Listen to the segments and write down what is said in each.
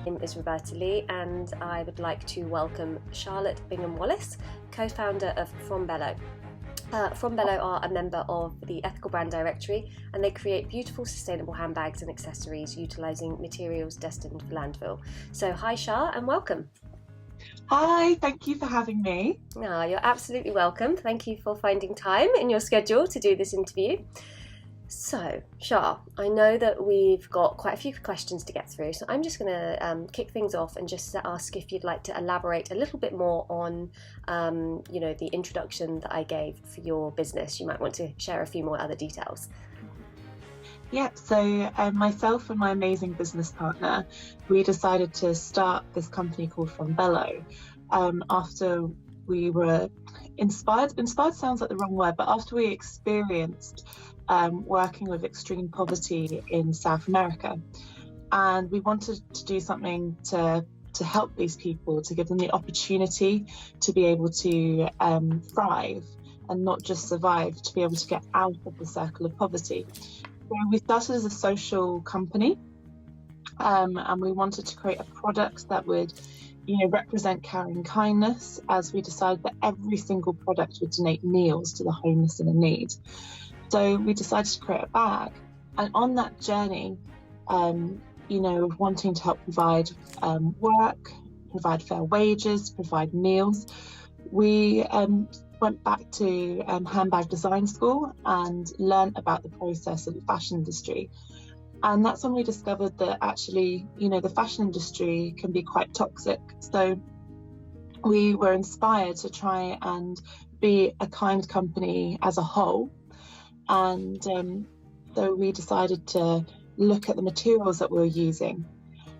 name is Roberta Lee, and I would like to welcome Charlotte Bingham-Wallis, co-founder of From Belo. From Belo are a member of the Ethical Brand Directory, and they create beautiful sustainable handbags and accessories utilising materials destined for landfill. So hi Char, and welcome. Hi, thank you for having me. No, you're absolutely welcome. Thank you for finding time in your schedule to do this interview. So, Char, I know that we've got quite a few questions to get through, so I'm just going to kick things off and just ask if you'd like to elaborate a little bit more on, the introduction that I gave for your business. You might want to share a few more other details. Yep, so myself and my amazing business partner, we decided to start this company called From Belo after we were inspired sounds like the wrong word, but after we experienced working with extreme poverty in South America. And we wanted to do something to help these people, to give them the opportunity to be able to thrive and not just survive, to be able to get out of the circle of poverty. So we started as a social company, and we wanted to create a product that would represent caring kindness, as we decided that every single product would donate meals to the homeless and in need. So we decided to create a bag, and on that journey, of wanting to help provide work, provide fair wages, provide meals, we went back to handbag design school and learned about the process of the fashion industry. And that's when we discovered that actually, the fashion industry can be quite toxic. So we were inspired to try and be a kind company as a whole. And so we decided to look at the materials that we were using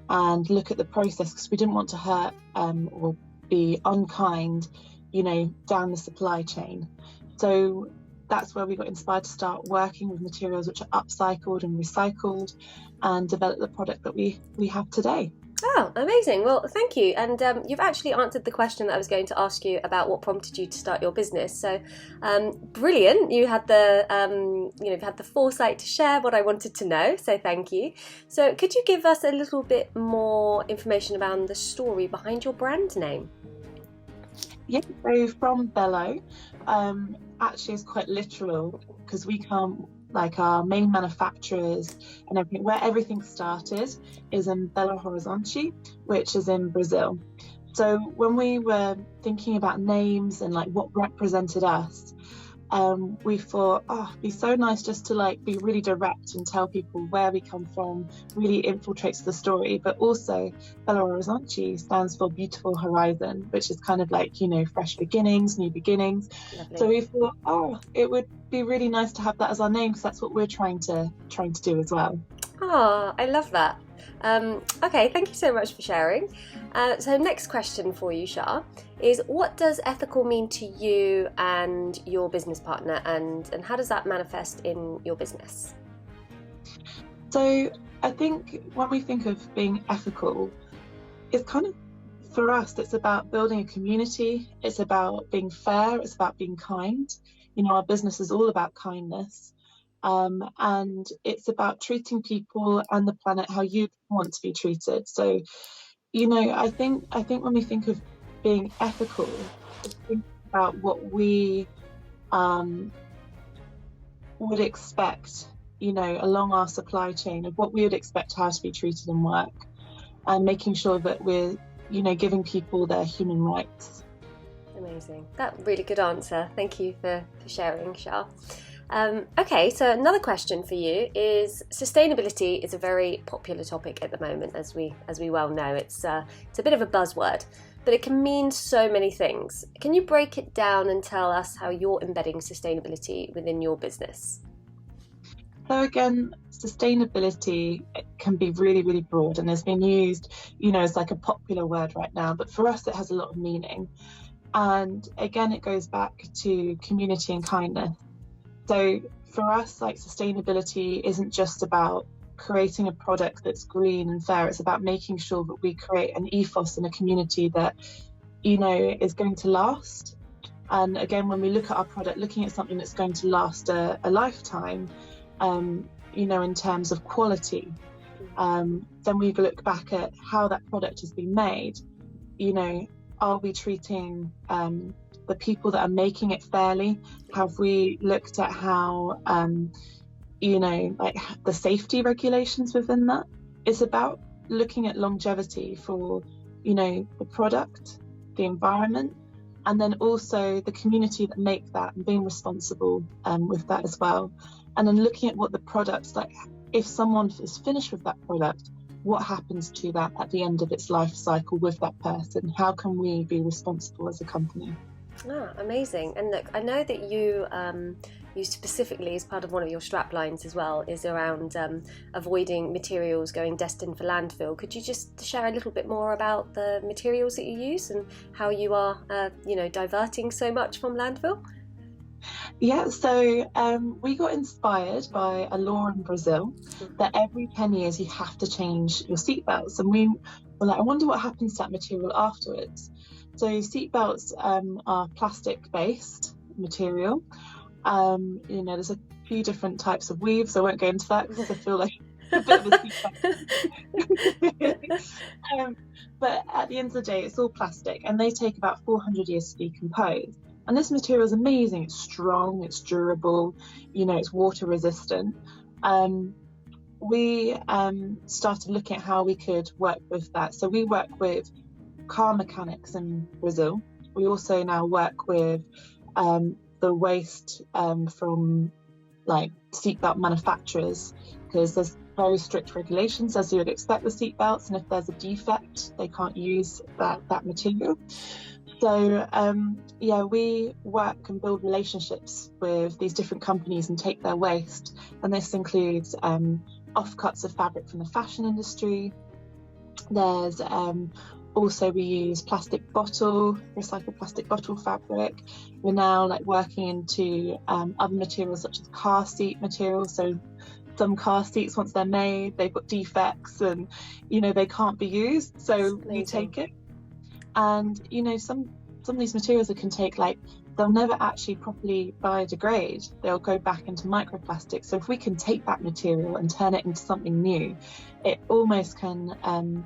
and look at the process, because we didn't want to hurt or be unkind, down the supply chain. So that's where we got inspired to start working with materials which are upcycled and recycled, and develop the product that we have today. Oh, amazing. Well, thank you. And you've actually answered the question that I was going to ask you about what prompted you to start your business. So brilliant. You had you've had the foresight to share what I wanted to know. So thank you. So could you give us a little bit more information about the story behind your brand name? Yeah, so From Belo actually is quite literal, because we come, like, our main manufacturers and everything, where everything started is in Belo Horizonte, which is in Brazil. So when we were thinking about names and like what represented us, we thought, it'd be so nice just to be really direct and tell people where we come from, really infiltrates the story. But also Belo Horizonte stands for beautiful horizon, which is kind of like, fresh beginnings, new beginnings. Lovely. So we thought, it would be really nice to have that as our name, because that's what we're trying to do as well. Oh, I love that. Okay, thank you so much for sharing. So next question for you, Char, is what does ethical mean to you and your business partner, and how does that manifest in your business? So I think when we think of being ethical, it's kind of, for us, it's about building a community, it's about being fair, it's about being kind. Our business is all about kindness. And it's about treating people and the planet how you want to be treated. So, I think when we think of being ethical, it's think about what we would expect, along our supply chain, of what we would expect how to be treated in work, and making sure that we're, giving people their human rights. Amazing. That's a really good answer. Thank you for sharing, Char. Okay, so another question for you is, sustainability is a very popular topic at the moment, as we well know. It's a bit of a buzzword, but it can mean so many things. Can you break it down and tell us how you're embedding sustainability within your business? So again, sustainability can be really, really broad, and has been used, as like a popular word right now, but for us it has a lot of meaning. And again, it goes back to community and kindness. So for us, sustainability isn't just about creating a product that's green and fair. It's about making sure that we create an ethos and a community that, is going to last. And again, when we look at our product, looking at something that's going to last a lifetime, in terms of quality. then we look back at how that product has been made. You know, are we treating the people that are making it fairly? Have we looked at how, you know, like the safety regulations within that? It's about looking at longevity for, you know, the product, the environment, and then also the community that make that, and being responsible with that as well. And then looking at what the products, like if someone is finished with that product, what happens to that at the end of its life cycle with that person? How can we be responsible as a company? Ah, amazing. And look, I know that you specifically, as part of one of your strap lines as well, is around avoiding materials going destined for landfill. Could you just share a little bit more about the materials that you use and how you are, you know, diverting so much from landfill? Yeah, so we got inspired by a law in Brazil that every 10 years you have to change your seatbelts. And we were like, I wonder what happens to that material afterwards. So seatbelts are plastic-based material. You know, there's a few different types of weaves. I won't go into that because I feel like a bit of a seatbelt. But at the end of the day, it's all plastic, and they take about 400 years to decompose. And this material is amazing. It's strong, it's durable, you know, it's water resistant. We started looking at how we could work with that. So we work with car mechanics in Brazil. We also now work with the waste from like seatbelt manufacturers, because there's very strict regulations, as you would expect with seatbelts, and if there's a defect, they can't use that material. So yeah, we work and build relationships with these different companies and take their waste, and this includes offcuts of fabric from the fashion industry. There's also, we use recycled plastic bottle fabric. We're now like working into other materials such as car seat materials. So some car seats, once they're made, they've got defects and, you know, they can't be used. So we take it. And, you know, some of these materials that can take, like, they'll never actually properly biodegrade. They'll go back into microplastics. So if we can take that material and turn it into something new, it almost can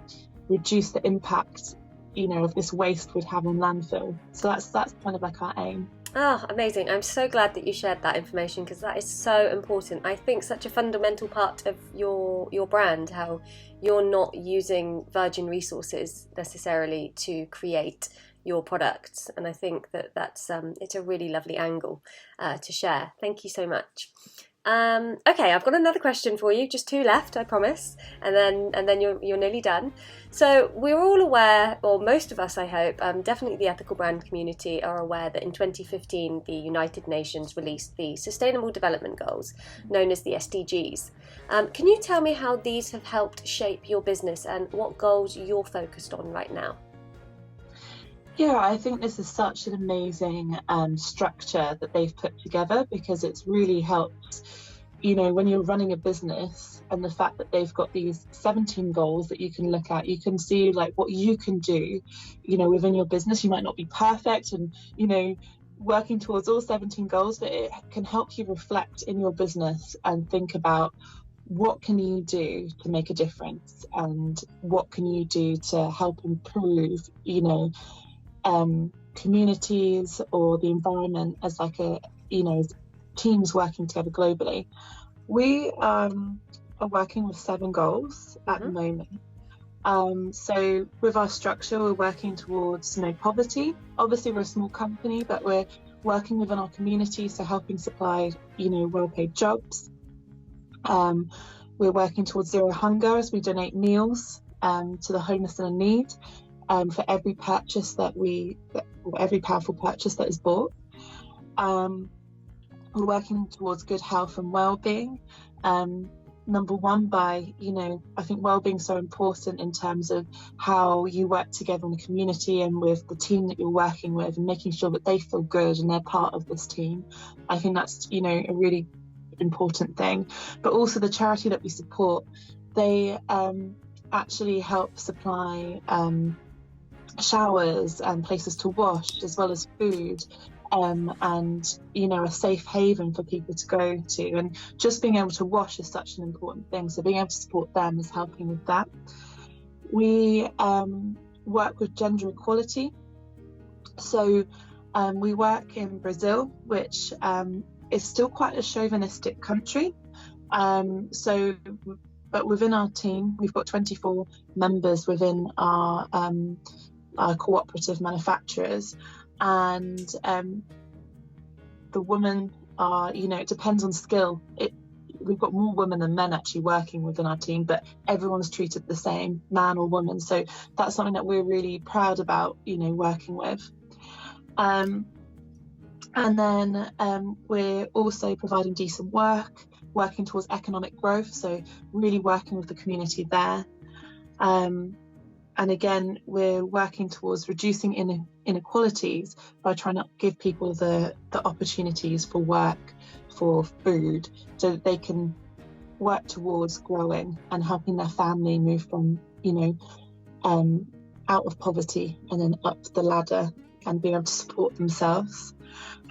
reduce the impact, you know, of this waste would have on landfill. So that's kind of like our aim. Oh, amazing. I'm so glad that you shared that information, because that is so important. I think such a fundamental part of your brand, how you're not using virgin resources necessarily to create your products. And I think that's it's a really lovely angle to share. Thank you so much. Okay, I've got another question for you, just 2 left, I promise, and then you're nearly done. So we're all aware, or most of us I hope, definitely the ethical brand community are aware that in 2015 the United Nations released the Sustainable Development Goals, known as the SDGs. Can you tell me how these have helped shape your business and what goals you're focused on right now? Yeah, I think this is such an amazing structure that they've put together, because it's really helped, you know, when you're running a business, and the fact that they've got these 17 goals that you can look at, you can see like what you can do, you know, within your business. You might not be perfect and, you know, working towards all 17 goals, but it can help you reflect in your business and think about what can you do to make a difference, and what can you do to help improve, you know, communities or the environment as like a, you know, teams working together globally. We are working with 7 goals at the moment. So with our structure, we're working towards no poverty. Obviously, we're a small company, but we're working within our community, so helping supply, you know, well-paid jobs. We're working towards zero hunger, as we donate meals to the homeless and in need. For every purchase every powerful purchase that is bought. We're working towards good health and well-being. Number one, by, you know, I think well-being is so important in terms of how you work together in the community and with the team that you're working with, and making sure that they feel good and they're part of this team. I think that's, you know, a really important thing. But also the charity that we support, they actually help supply showers and places to wash, as well as food, and a safe haven for people to go to. And just being able to wash is such an important thing, so being able to support them is helping with that. We work with gender equality, so we work in Brazil, which is still quite a chauvinistic country, but within our team we've got 24 members within our cooperative manufacturers, and the women are, it depends on skill. We've got more women than men actually working within our team, but everyone's treated the same, man or woman. So that's something that we're really proud about, working with. And then we're also providing decent work, working towards economic growth, so really working with the community there. And again, we're working towards reducing inequalities by trying to give people the opportunities for work, for food, so that they can work towards growing and helping their family move from, out of poverty and then up the ladder and being able to support themselves.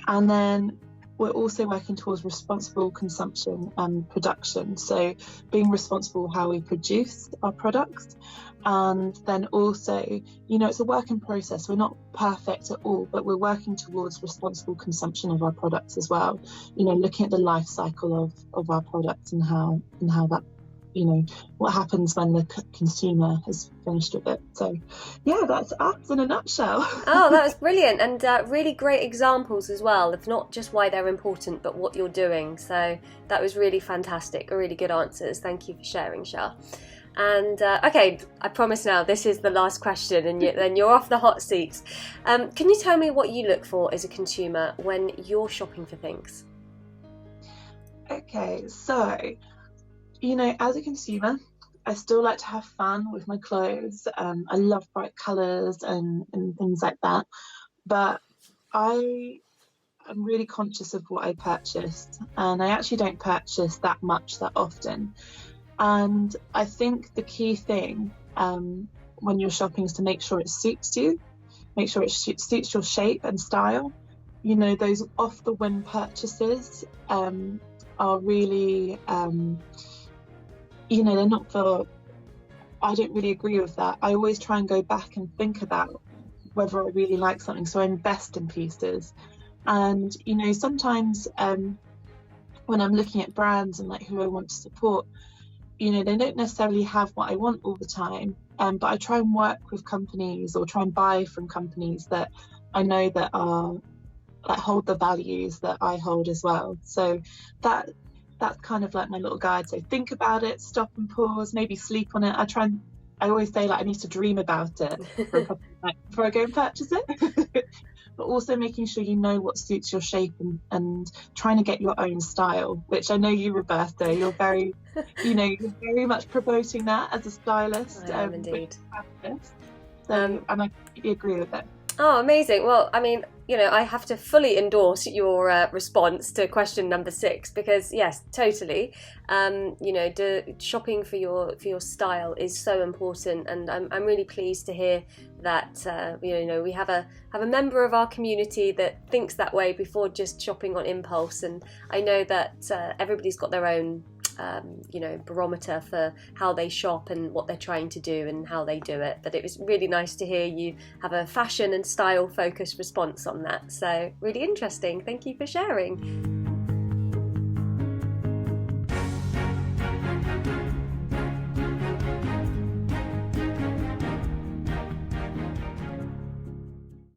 And then we're also working towards responsible consumption and production, so being responsible how we produce our products. And then also, it's a work in process. We're not perfect at all, but we're working towards responsible consumption of our products as well. Looking at the life cycle of our products and how that, what happens when the consumer has finished with it. So, yeah, that's us in a nutshell. Oh, that was brilliant, and really great examples as well of not just why they're important, but what you're doing. So that was really fantastic, really good answers. Thank you for sharing, Shah. And okay, I promise now this is the last question, and then you're off the hot seat. Can you tell me what you look for as a consumer when you're shopping for things? Okay, so, as a consumer, I still like to have fun with my clothes. I love bright colours and things like that. But I am really conscious of what I purchased, and I actually don't purchase that much that often. And I think the key thing when you're shopping is to make sure it suits you, make sure it suits your shape and style. Those off-the-whim purchases are really, they're not for, I don't really agree with that. I always try and go back and think about whether I really like something, so I invest in pieces. And, sometimes when I'm looking at brands and like who I want to support, they don't necessarily have what I want all the time, but I try and work with companies or try and buy from companies that I know that hold the values that I hold as well. So that's kind of like my little guide. So think about it, stop and pause, maybe sleep on it. I always say I need to dream about it for a couple of nights before I go and purchase it. But also making sure you know what suits your shape and trying to get your own style, which I know you, Roberta, you're very, you're very much promoting that as a stylist. I am indeed. So, and I completely agree with it. Oh, amazing. Well, I mean, I have to fully endorse your response to question number 6, because yes, totally. Shopping for your style is so important, and I'm really pleased to hear that we have a member of our community that thinks that way before just shopping on impulse. And I know that everybody's got their own barometer for how they shop and what they're trying to do and how they do it. But it was really nice to hear you have a fashion and style focused response on that. So really interesting. Thank you for sharing.